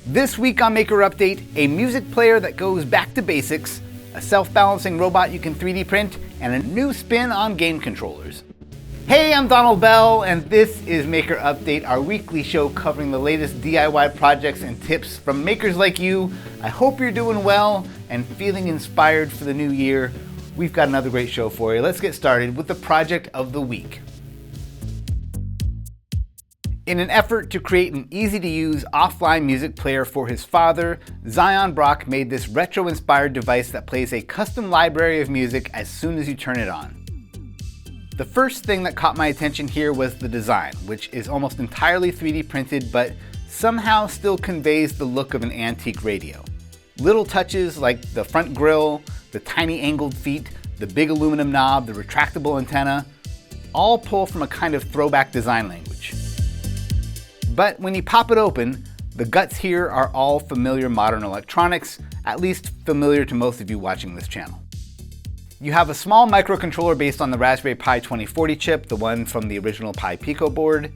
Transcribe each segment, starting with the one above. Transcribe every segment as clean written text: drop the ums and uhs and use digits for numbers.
This week on Maker Update, a music player that goes back to basics, a self-balancing robot you can 3D print, and a new spin on game controllers. Hey, I'm Donald Bell, and this is Maker Update, our weekly show covering the latest DIY projects and tips from makers like you. I hope you're doing well and feeling inspired for the new year. We've got another great show for you. Let's get started with the project of the week. In an effort to create an easy-to-use offline music player for his father, Zion Brock made this retro-inspired device that plays a custom library of music as soon as you turn it on. The first thing that caught my attention here was the design, which is almost entirely 3D printed but somehow still conveys the look of an antique radio. Little touches like the front grille, the tiny angled feet, the big aluminum knob, the retractable antenna, all pull from a kind of throwback design language. But when you pop it open, the guts here are all familiar modern electronics, at least familiar to most of you watching this channel. You have a small microcontroller based on the Raspberry Pi 2040 chip, the one from the original Pi Pico board.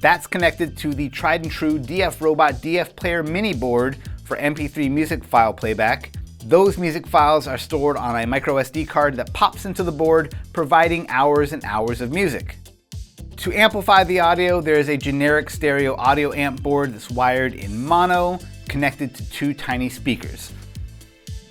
That's connected to the tried and true DF Robot DF Player mini board for MP3 music file playback. Those music files are stored on a micro SD card that pops into the board, providing hours and hours of music. To amplify the audio, there is a generic stereo audio amp board that's wired in mono, connected to two tiny speakers.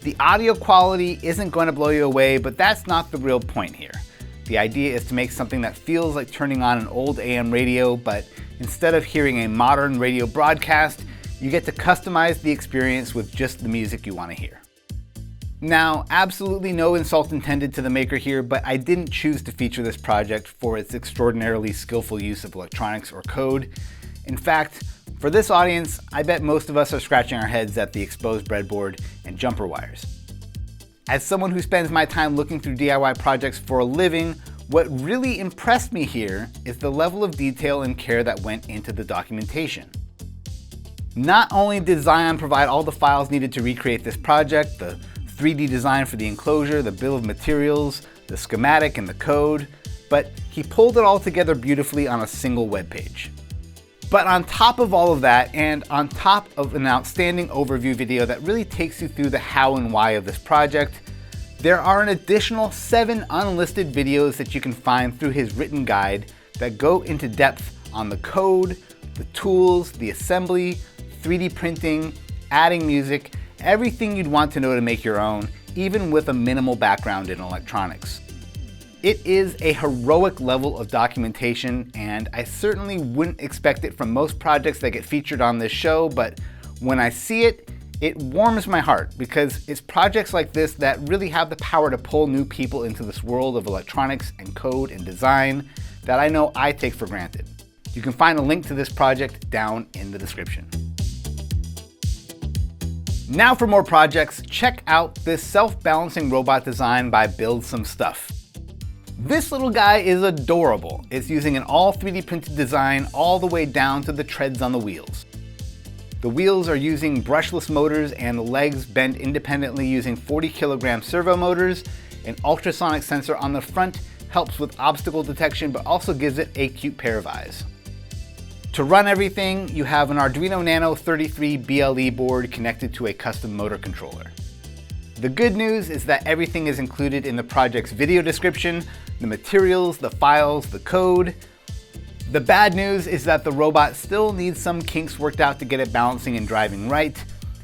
The audio quality isn't going to blow you away, but that's not the real point here. The idea is to make something that feels like turning on an old AM radio, but instead of hearing a modern radio broadcast, you get to customize the experience with just the music you want to hear. Now, absolutely no insult intended to the maker here, but I didn't choose to feature this project for its extraordinarily skillful use of electronics or code. In fact, for this audience, I bet most of us are scratching our heads at the exposed breadboard and jumper wires. As someone who spends my time looking through DIY projects for a living, what really impressed me here is the level of detail and care that went into the documentation. Not only did Zion provide all the files needed to recreate this project, the 3D design for the enclosure, the bill of materials, the schematic, and the code, but he pulled it all together beautifully on a single web page. But on top of all of that, and on top of an outstanding overview video that really takes you through the how and why of this project, there are an additional 7 unlisted videos that you can find through his written guide that go into depth on the code, the tools, the assembly, 3D printing, adding music, everything you'd want to know to make your own, even with a minimal background in electronics. It is a heroic level of documentation, and I certainly wouldn't expect it from most projects that get featured on this show, but when I see it, it warms my heart because it's projects like this that really have the power to pull new people into this world of electronics and code and design that I know I take for granted. You can find a link to this project down in the description. Now for more projects, check out this self-balancing robot design by Build Some Stuff. This little guy is adorable. It's using an all 3D printed design all the way down to the treads on the wheels. The wheels are using brushless motors and the legs bend independently using 40 kilogram servo motors. An ultrasonic sensor on the front helps with obstacle detection but also gives it a cute pair of eyes. To run everything, you have an Arduino Nano 33 BLE board connected to a custom motor controller. The good news is that everything is included in the project's video description, the materials, the files, the code. The bad news is that the robot still needs some kinks worked out to get it balancing and driving right.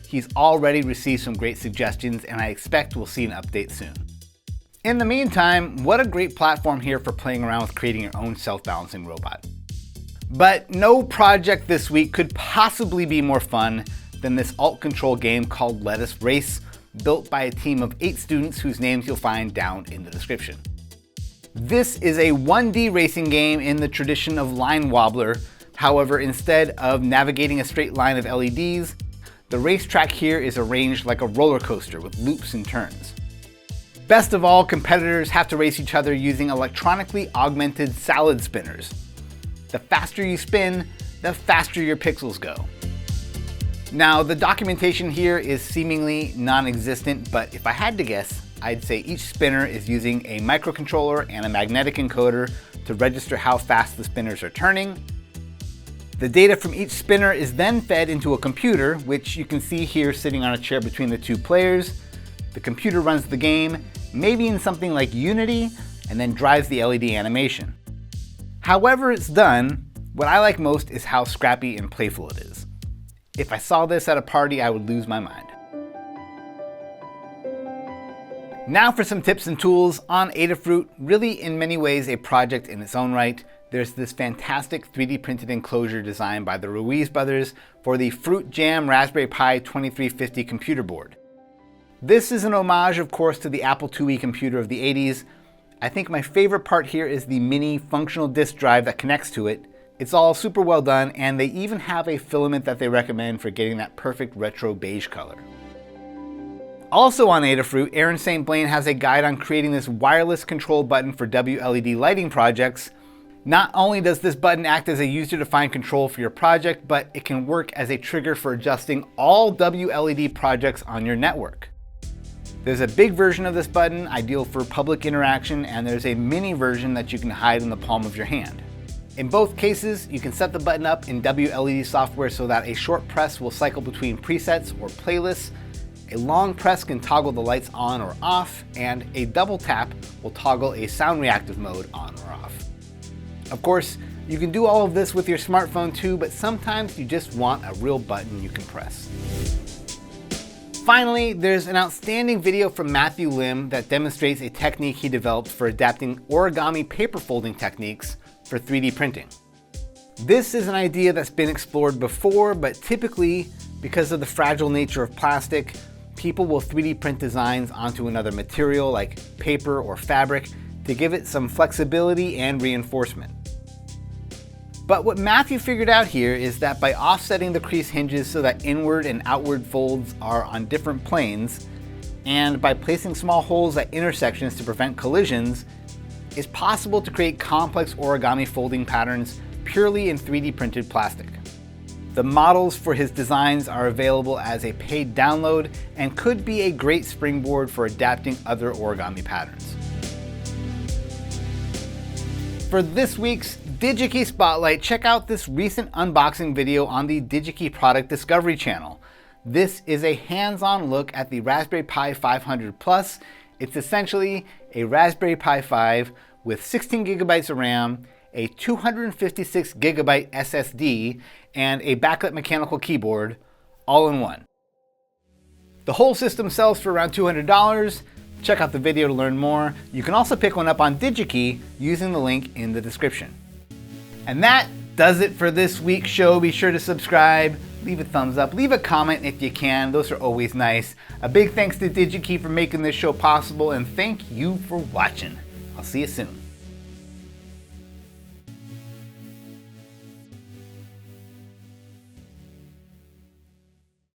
He's already received some great suggestions, and I expect we'll see an update soon. In the meantime, what a great platform here for playing around with creating your own self-balancing robot. But no project this week could possibly be more fun than this alt control game called Let Us Race, built by a team of 8 students whose names you'll find down in the description. This is a 1D racing game in the tradition of Line Wobbler. However, instead of navigating a straight line of LEDs, the racetrack here is arranged like a roller coaster with loops and turns. Best of all, competitors have to race each other using electronically augmented salad spinners. The faster you spin, the faster your pixels go. Now, the documentation here is seemingly non-existent, but if I had to guess, I'd say each spinner is using a microcontroller and a magnetic encoder to register how fast the spinners are turning. The data from each spinner is then fed into a computer, which you can see here sitting on a chair between the two players. The computer runs the game, maybe in something like Unity, and then drives the LED animation. However it's done, what I like most is how scrappy and playful it is. If I saw this at a party, I would lose my mind. Now for some tips and tools on Adafruit, really in many ways a project in its own right. There's this fantastic 3D printed enclosure designed by the Ruiz brothers for the Fruit Jam Raspberry Pi 2350 computer board. This is an homage, of course, to the Apple IIe computer of the 80s. I think my favorite part here is the mini functional disk drive that connects to it. It's all super well done, and they even have a filament that they recommend for getting that perfect retro beige color. Also on Adafruit, Erin St. Blaine has a guide on creating this wireless control button for WLED lighting projects. Not only does this button act as a user-defined control for your project, but it can work as a trigger for adjusting all WLED projects on your network. There's a big version of this button, ideal for public interaction, and there's a mini version that you can hide in the palm of your hand. In both cases, you can set the button up in WLED software so that a short press will cycle between presets or playlists, a long press can toggle the lights on or off, and a double tap will toggle a sound reactive mode on or off. Of course, you can do all of this with your smartphone too, but sometimes you just want a real button you can press. Finally, there's an outstanding video from Matthew Lim that demonstrates a technique he developed for adapting origami paper folding techniques for 3D printing. This is an idea that's been explored before, but typically, because of the fragile nature of plastic, people will 3D print designs onto another material like paper or fabric to give it some flexibility and reinforcement. But what Matthew figured out here is that by offsetting the crease hinges so that inward and outward folds are on different planes, and by placing small holes at intersections to prevent collisions, it's possible to create complex origami folding patterns purely in 3D printed plastic. The models for his designs are available as a paid download and could be a great springboard for adapting other origami patterns. For this week's DigiKey Spotlight, check out this recent unboxing video on the DigiKey Product Discovery channel. This is a hands-on look at the Raspberry Pi 500 Plus. It's essentially a Raspberry Pi 5 with 16 gigabytes of RAM, a 256 gigabyte SSD, and a backlit mechanical keyboard, all in one. The whole system sells for around $200. Check out the video to learn more. You can also pick one up on DigiKey using the link in the description. And that does it for this week's show. Be sure to subscribe, leave a thumbs up, leave a comment if you can. Those are always nice. A big thanks to DigiKey for making this show possible, and thank you for watching. I'll see you soon.